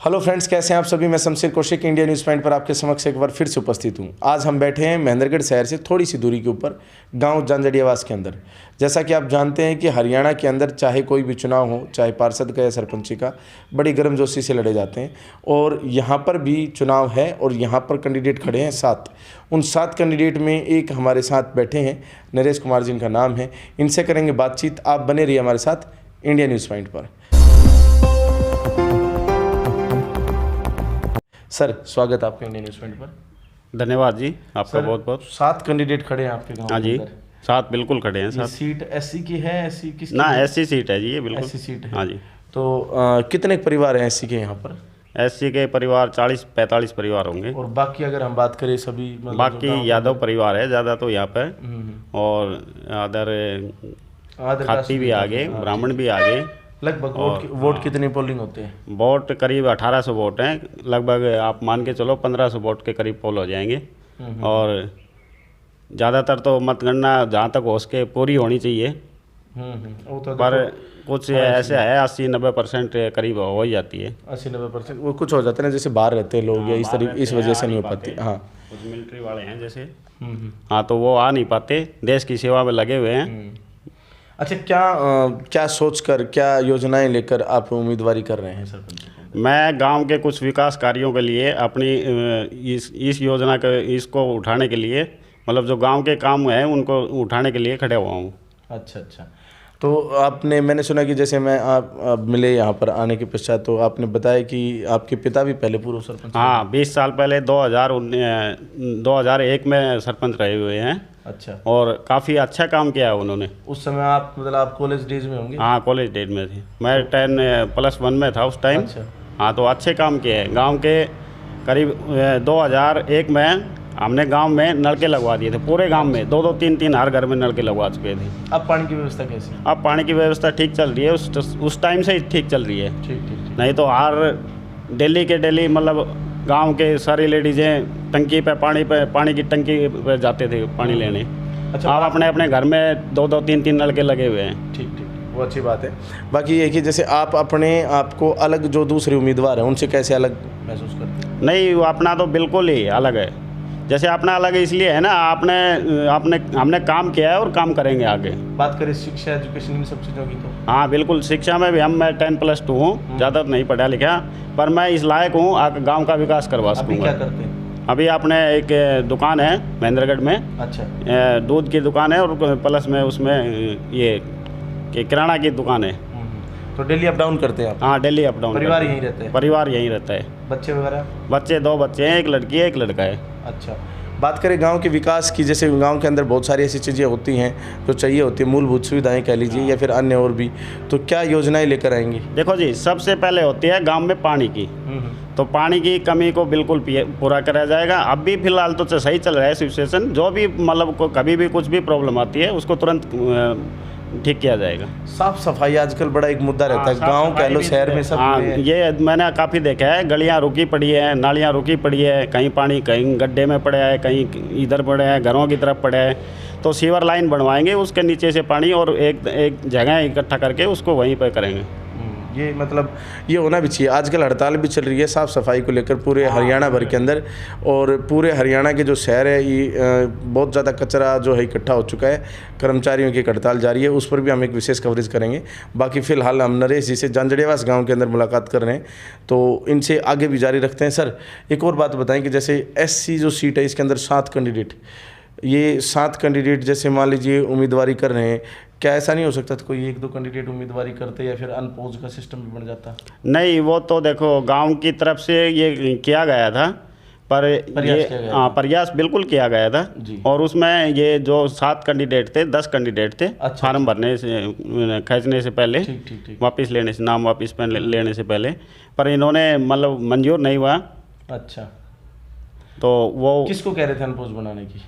Hello friends, कैसे हैं आप सभी। मैं Shamsher Kaushik India news point पर आपके समक्ष एक बार फिर से उपस्थित हूं। आज हम बैठे हैं महेंद्रगढ़ शहर से थोड़ी सी दूरी के ऊपर गांव जांजड़ियावास के अंदर। जैसा कि आप जानते हैं कि हरियाणा के अंदर चाहे कोई भी चुनाव हो, चाहे पार्षद का या सरपंची का, बड़ी गर्मजोशी से लड़े जाते हैं। और यहाँ पर भी चुनाव है और यहाँ पर कैंडिडेट खड़े हैं 7। उन 7 कैंडिडेट में एक हमारे साथ बैठे हैं, नरेश कुमार जी इनका नाम है। इनसे करेंगे बातचीत। आप बने रहिए हमारे साथ इंडिया न्यूज़ पॉइंट पर। सर, स्वागत आपका इंडियन न्यूज़ पॉइंट पर। धन्यवाद जी, आपका बहुत बहुत। 7 कैंडिडेट खड़े हैं आपके गांव हाँ जी, में। 7 बिल्कुल खड़े हैं। 7 सीट एससी की है? एससी किसकी? ना, एससी सीट है जी, ये बिल्कुल एससी सीट है। हाँ जी। तो कितने परिवार हैं एससी के यहाँ पर? एससी के परिवार 40-45 परिवार होंगे। और बाकी अगर हम बात करें सभी मतलब बाकी यादव परिवार है ज़्यादा तो यहाँ पे। और अदर खाती भी आगे, ब्राह्मण भी आगे। लगभग वोट कितनी पोलिंग होते हैं? वोट करीब 1800 वोट हैं। लगभग आप मान के चलो 1500 वोट के करीब पोल हो जाएंगे। और ज़्यादातर तो मतगणना जहाँ तक हो सके पूरी होनी चाहिए। वो तो पर कुछ ऐसे है 80-90% करीब हो ही जाती है। 80-90% वो कुछ हो जाते हैं ना, जैसे बाहर रहते हैं लोग या इस तरह, इस वजह से नहीं हो पाती। हाँ, कुछ मिलिट्री वाले हैं जैसे, हाँ, तो वो आ नहीं पाते, देश की सेवा में लगे हुए हैं। अच्छा, क्या सोचकर, क्या योजनाएं लेकर आप उम्मीदवारी कर रहे हैं सरपंच? मैं गांव के कुछ विकास कार्यों के लिए अपनी इस योजना के इसको उठाने के लिए, मतलब जो गांव के काम हैं उनको उठाने के लिए खड़े हुआ हूँ। अच्छा। तो आपने, मैंने सुना कि जैसे आप मिले यहाँ पर आने के पश्चात, तो आपने बताया कि आपके पिता भी पहले पूर्व सरपंच। हाँ, 20 साल पहले 2001 में सरपंच रहे हुए हैं। अच्छा। और काफ़ी अच्छा काम किया है उन्होंने। उस समय आप मतलब आप कॉलेज डेज में होंगे? हाँ, कॉलेज डेज में थे मैं, 10+1 में था उस टाइम। अच्छा। हाँ, तो अच्छे काम किए हैं। गांव के करीब 2001 में हमने गांव में नलके लगवा दिए थे। पूरे गांव में 2-2, 3-3 हर घर में नलके लगवा चुके थे। अब पानी की व्यवस्था कैसी? अब पानी की व्यवस्था ठीक चल रही है, उस टाइम से ही ठीक चल रही है। ठीक। नहीं तो हर डेली के डेली मतलब गांव के सारी लेडीज़ें टंकी पे पानी की टंकी पे जाते थे पानी लेने। अच्छा। आप अपने अपने घर में 2-2, 3-3 नलके लगे हुए हैं। ठीक, वो अच्छी बात है। बाकी ये कि जैसे आप अपने आप को अलग, जो दूसरे उम्मीदवार हैं उनसे कैसे अलग महसूस करते हैं? नहीं, वो अपना तो बिल्कुल ही अलग है। जैसे अपना अलग इसलिए है ना, हमने काम किया है और काम करेंगे आगे। बात करें शिक्षा, एजुकेशन, इन सब चीज़ों की, तो हाँ बिल्कुल, शिक्षा में भी मैं 10+2 हूँ। ज़्यादा नहीं पढ़ा लिखा, पर मैं इस लायक हूँ गांव का विकास करवा सकूँगा। क्या करते हैं? अभी आपने एक दुकान है महेंद्रगढ़ में। अच्छा। दूध की दुकान है और प्लस में उसमें ये किराना की दुकान है। तो डेली अप डाउन करते हैं आप? हाँ, डेली अप डाउन। परिवार यहीं रहते हैं? परिवार यहीं रहता है। बच्चे वगैरह? बच्चे 2 बच्चे हैं, एक लड़की है एक लड़का है। अच्छा। बात करें गांव के विकास की, जैसे गांव के अंदर बहुत सारी ऐसी चीज़ें होती हैं जो चाहिए होती है, मूलभूत सुविधाएं कह लीजिए या फिर अन्य और भी, तो क्या योजनाएं लेकर आएंगी? देखो जी, सबसे पहले होती है गांव में पानी की। तो पानी की कमी को बिल्कुल पूरा करा जाएगा। अब भी फिलहाल तो सही चल रहा है सिचुएशन। जो भी मतलब कभी भी कुछ भी प्रॉब्लम आती है उसको तुरंत ठीक किया जाएगा। साफ सफाई आजकल बड़ा एक मुद्दा रहता है, गांव कह लो शहर में सब। हाँ, ये मैंने काफ़ी देखा है। गलियां रुकी पड़ी है, नालियां रुकी पड़ी है, कहीं पानी कहीं गड्ढे में पड़ा है, कहीं इधर पड़ा है, घरों की तरफ पड़ा है। तो सीवर लाइन बनवाएंगे, उसके नीचे से पानी और एक जगह इकट्ठा करके उसको वहीं पर करेंगे। ये मतलब ये होना भी चाहिए। आजकल हड़ताल भी चल रही है साफ़ सफाई को लेकर पूरे हरियाणा भर के अंदर, और पूरे हरियाणा के जो शहर है ये बहुत ज़्यादा कचरा जो है इकट्ठा हो चुका है। कर्मचारियों की हड़ताल जारी है, उस पर भी हम एक विशेष कवरेज करेंगे। बाकी फ़िलहाल हम नरेश जी से जांजड़ियावास गाँव के अंदर मुलाकात कर रहे हैं, तो इनसे आगे भी जारी रखते हैं। सर, एक और बात बताएँ कि जैसे एससी जो सीट है इसके अंदर 7 कैंडिडेट, ये 7 कैंडिडेट जैसे मान लीजिए उम्मीदवारी कर रहे हैं, क्या ऐसा नहीं हो सकता था कोई 1-2 कैंडिडेट उम्मीदवारी करते या फिर अनपोज का सिस्टम भी बन जाता? नहीं, वो तो देखो गांव की तरफ से ये किया गया था, पर ये प्रयास बिल्कुल किया गया था जी। और उसमें ये जो 7 कैंडिडेट थे, 10 कैंडिडेट थे। अच्छा। फार्म भरने से, खींचने से पहले, ठीक। वापस लेने से, नाम वापस लेने से पहले, पर इन्होंने मतलब मंजूर नहीं हुआ। अच्छा। तो वो किसको कह रहे थे अनपोज बनाने की?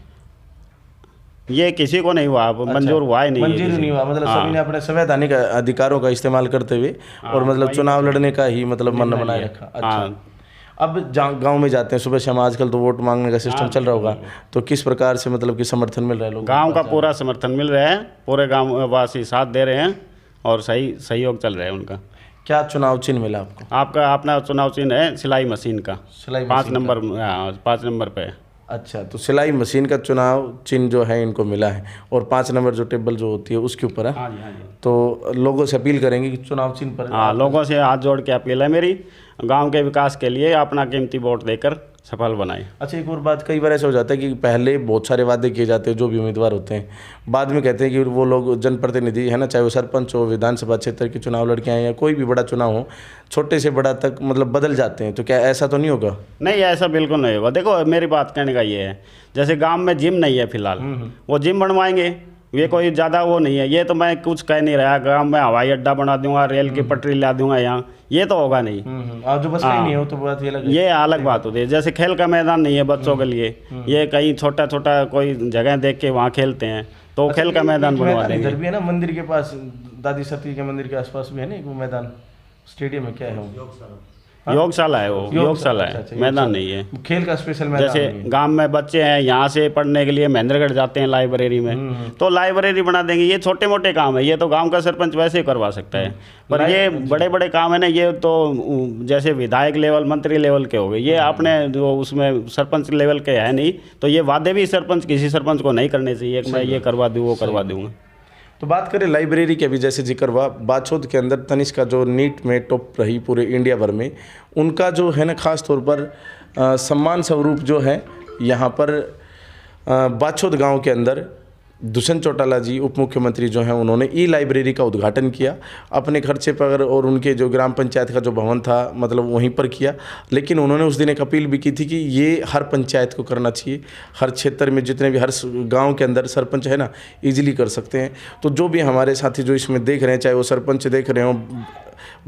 ये किसी को नहीं हुआ। अच्छा। मंजूर हुआ ही नहीं, मंजूर नहीं हुआ। मतलब सभी ने अपने संवैधानिक अधिकारों का इस्तेमाल करते हुए और मतलब चुनाव लड़ने का ही मतलब मन बनाए रखा। अच्छा। अब गांव में जाते हैं सुबह शाम, आजकल तो वोट मांगने का सिस्टम चल रहा होगा, तो किस प्रकार से मतलब कि समर्थन मिल रहा है लोगों? गांव का पूरा समर्थन मिल रहा है, पूरे गांव वासी साथ दे रहे हैं और सही सहयोग चल रहा है उनका। क्या चुनाव चिन्ह मिला आपको? आपका अपना चुनाव चिन्ह है सिलाई मशीन का, सिलाई 5 नंबर, 5 नंबर पे। अच्छा, तो सिलाई मशीन का चुनाव चिन्ह जो है इनको मिला है और 5 नंबर जो टेबल जो होती है उसके ऊपर है। हाँ जी, हाँ जी। तो लोगों से अपील करेंगे कि चुनाव चिन्ह पर। हाँ, लोगों से हाथ जोड़ के अपील है मेरी, गांव के विकास के लिए अपना कीमती वोट देकर सफल बनाए। अच्छा, एक और बात, कई बार ऐसा हो जाता है कि पहले बहुत सारे वादे किए जाते हैं जो भी उम्मीदवार होते हैं, बाद में कहते हैं कि वो लोग जनप्रतिनिधि है ना, चाहे वो सरपंच हो, विधानसभा क्षेत्र के चुनाव लड़के आए या कोई भी बड़ा चुनाव हो, छोटे से बड़ा तक मतलब बदल जाते हैं, तो क्या ऐसा तो नहीं होगा? नहीं, ऐसा बिल्कुल नहीं होगा। देखो, मेरी बात कहने का ये है, जैसे गांव में जिम नहीं है फिलहाल, वो जिम बनवाएंगे, ये कोई ज़्यादा वो नहीं है। ये तो मैं कुछ कह नहीं रहा, गांव में हवाई अड्डा बना दूंगा, रेल की पटरी ला दूंगा यहाँ, ये तो होगा नहीं। आप जो बस कहीं नहीं हो तो बात ये अलग है। ये अलग बात होती है। जैसे खेल का मैदान नहीं है बच्चों के लिए, ये कहीं छोटा छोटा कोई जगह देख के वहाँ खेलते हैं, तो खेल का मैदान बनवा देंगे। इधर भी है ना, मंदिर के पास, दादी सती के मंदिर के आसपास भी है ना एक वो मैदान, स्टेडियम है, क्या है वो? योगशाला है, वो योगशाला है, मैदान नहीं है। खेल का स्पेशल मैदान जैसे गांव में बच्चे हैं, यहाँ से पढ़ने के लिए महेंद्रगढ़ जाते हैं लाइब्रेरी में, तो लाइब्रेरी बना देंगे। ये छोटे मोटे काम है, ये तो गांव का सरपंच वैसे ही करवा सकता है। पर ये बड़े बड़े काम है ना, ये तो जैसे विधायक लेवल, मंत्री लेवल के हो गए, ये अपने जो उसमें सरपंच लेवल के है नहीं, तो ये वादे भी सरपंच किसी सरपंच को नहीं करने चाहिए कि मैं ये करवा दूँ, वो करवा दूँगा। तो बात करें लाइब्रेरी के, अभी जैसे जिक्र हुआ, बाछोद के अंदर तनिष्का जो नीट में टॉप रही पूरे इंडिया भर में, उनका जो है ना खास तौर पर सम्मान स्वरूप जो है यहाँ पर बाछोद गांव के अंदर दुष्यंत चौटाला जी उप मुख्यमंत्री जो हैं उन्होंने ई लाइब्रेरी का उद्घाटन किया अपने खर्चे पर, और उनके जो ग्राम पंचायत का जो भवन था मतलब वहीं पर किया। लेकिन उन्होंने उस दिन एक अपील भी की थी कि ये हर पंचायत को करना चाहिए, हर क्षेत्र में जितने भी हर गांव के अंदर सरपंच है ना इजीली कर सकते हैं। तो जो भी हमारे साथी जो इसमें देख रहे हैं, चाहे वो सरपंच देख रहे हों,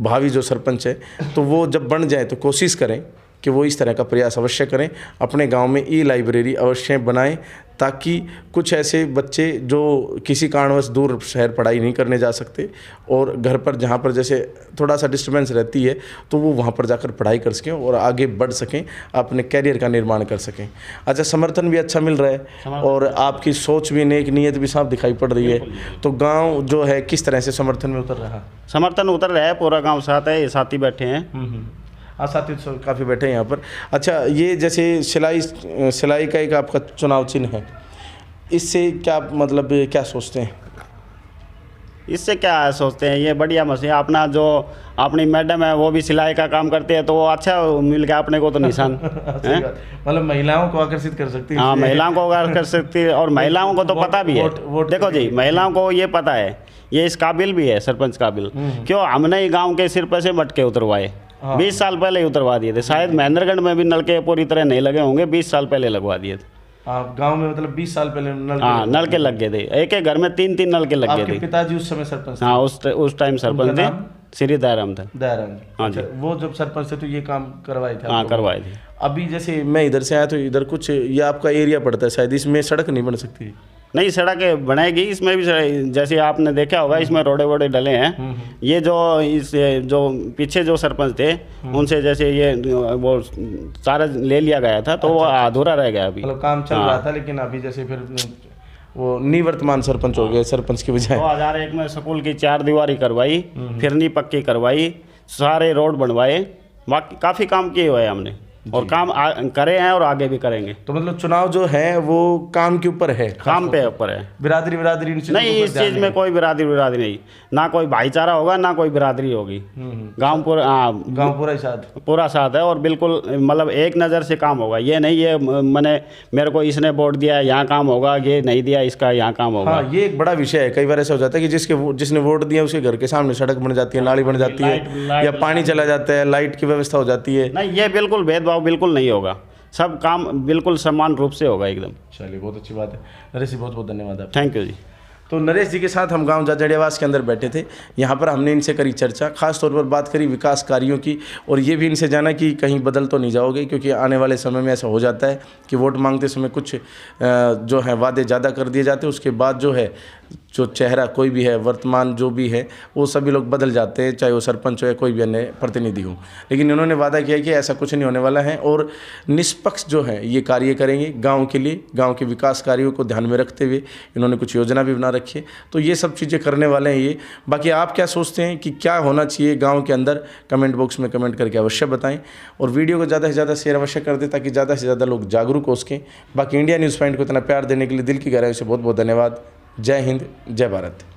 भावी जो सरपंच है, तो वो जब बन जाए तो कोशिश करें कि वो इस तरह का प्रयास अवश्य करें, अपने गांव में ई लाइब्रेरी अवश्य बनाएं, ताकि कुछ ऐसे बच्चे जो किसी कारणवश दूर शहर पढ़ाई नहीं करने जा सकते और घर पर जहां पर जैसे थोड़ा सा डिस्टर्बेंस रहती है, तो वो वहां पर जाकर पढ़ाई कर सकें और आगे बढ़ सकें, अपने कैरियर का निर्माण कर सकें। अच्छा, समर्थन भी अच्छा मिल रहा है और आपकी सोच भी, नेक नीयत भी साफ दिखाई पड़ रही है। तो गाँव जो है किस तरह से समर्थन में उतर रहा? समर्थन उतर रहा है, पूरा गाँव साथ है, ये साथी बैठे हैं। हाँ, साथी काफ़ी बैठे हैं यहाँ पर। अच्छा, ये जैसे सिलाई का एक आपका चुनाव चिन्ह है, इससे क्या मतलब क्या सोचते हैं? इससे क्या सोचते हैं, ये बढ़िया मशीन, अपना जो अपनी मैडम है वो भी सिलाई का काम करते हैं, तो वो अच्छा मिल गया अपने को तो निशान। मतलब महिलाओं को आकर्षित कर सकती है। हाँ, महिलाओं को आकर्षित कर सकती है, और महिलाओं को तो पता भी है। देखो जी, महिलाओं को ये पता है, ये इस काबिल भी है, सरपंच काबिल। क्यों, हमने ही गाँव के सिर पर से मटके उतरवाए, 20 साल पहले ही उतरवा दिए थे। शायद महेंद्रगढ़ में भी नलके पूरी तरह नहीं लगे होंगे, 20 साल पहले लगवा दिए थे। गांव में मतलब 20 साल पहले नलके लग गए थे, एक एक घर में 3-3 नलके लग गए थे। पिताजी उस समय सरपंच? हाँ, उस टाइम सरपंच थे, श्री दयाराम था। हाँ जी। वो जब सरपंच थे तो ये काम करवाए थे? हाँ, करवाए थे। अभी जैसे मैं इधर से आया तो इधर कुछ ये आपका एरिया पड़ता है शायद, इसमें सड़क नहीं बन सकती? नहीं, सड़क बनाएगी इसमें भी, जैसे आपने देखा होगा इसमें रोडे वोडे डले हैं। ये जो पीछे जो सरपंच थे उनसे जैसे ये वो सारा ले लिया गया था, तो वो अधूरा रह गया अभी। मतलब काम चल रहा था, लेकिन अभी जैसे फिर वो निवर्तमान सरपंच हो गए, सरपंच की बजाय। 2001 में स्कूल की 4 दीवारी करवाई, फिरनी पक्की करवाई, सारे रोड बनवाए, बाकी काफ़ी काम किए हुए हैं हमने, और काम करे हैं और आगे भी करेंगे। तो मतलब चुनाव जो है वो काम के ऊपर है, काम पे ऊपर है। बिरादरी नहीं, इस चीज़ में कोई बिरादरी नहीं, ना कोई भाईचारा होगा, ना कोई बिरादरी होगी। गांव पूरा साथ है, और बिल्कुल मतलब एक नज़र से काम होगा। ये नहीं ये मैंने मेरे को इसने वोट दिया यहाँ काम होगा, ये नहीं दिया इसका यहाँ काम होगा। हाँ, ये एक बड़ा विषय है। कई बार ऐसा हो जाता है कि जिसने वोट दिया उसके घर के सामने सड़क बन जाती है, नाली बन जाती है, या पानी चला जाता है, लाइट की व्यवस्था हो जाती है। नहीं, ये बिल्कुल भेदभाव बिल्कुल नहीं होगा, सब काम बिल्कुल समान रूप से होगा एकदम। चलिए, बहुत अच्छी बात है नरेश जी, बहुत बहुत धन्यवाद आप। थैंक यू जी। तो नरेश जी के साथ हम गांव जाजड़ियावास के अंदर बैठे थे, यहाँ पर हमने इनसे करी चर्चा, खास तौर पर बात करी विकास कार्यों की, और ये भी इनसे जाना कि कहीं बदल तो नहीं जाओगे, क्योंकि आने वाले समय में ऐसा हो जाता है कि वोट मांगते समय कुछ जो है वादे ज़्यादा कर दिए जाते हैं, उसके बाद जो है जो चेहरा कोई भी है, वर्तमान जो भी है, वो सभी लोग बदल जाते हैं, चाहे वो सरपंच हो या कोई भी अन्य प्रतिनिधि हो। लेकिन इन्होंने वादा किया कि ऐसा कुछ नहीं होने वाला है, और निष्पक्ष जो है ये कार्य करेंगे गाँव के लिए। गाँव के विकास कार्यों को ध्यान में रखते हुए इन्होंने कुछ योजना भी बना रखे। तो ये सब चीज़ें करने वाले हैं ये। बाकी आप क्या सोचते हैं कि क्या होना चाहिए गांव के अंदर, कमेंट बॉक्स में कमेंट करके अवश्य बताएं, और वीडियो को ज़्यादा से ज़्यादा शेयर अवश्य कर दें ताकि ज़्यादा से ज़्यादा लोग जागरूक हो सकें। बाकी इंडिया न्यूज़ पॉइंट को इतना प्यार देने के लिए दिल की गहराई से बहुत बहुत धन्यवाद। जय हिंद, जय भारत।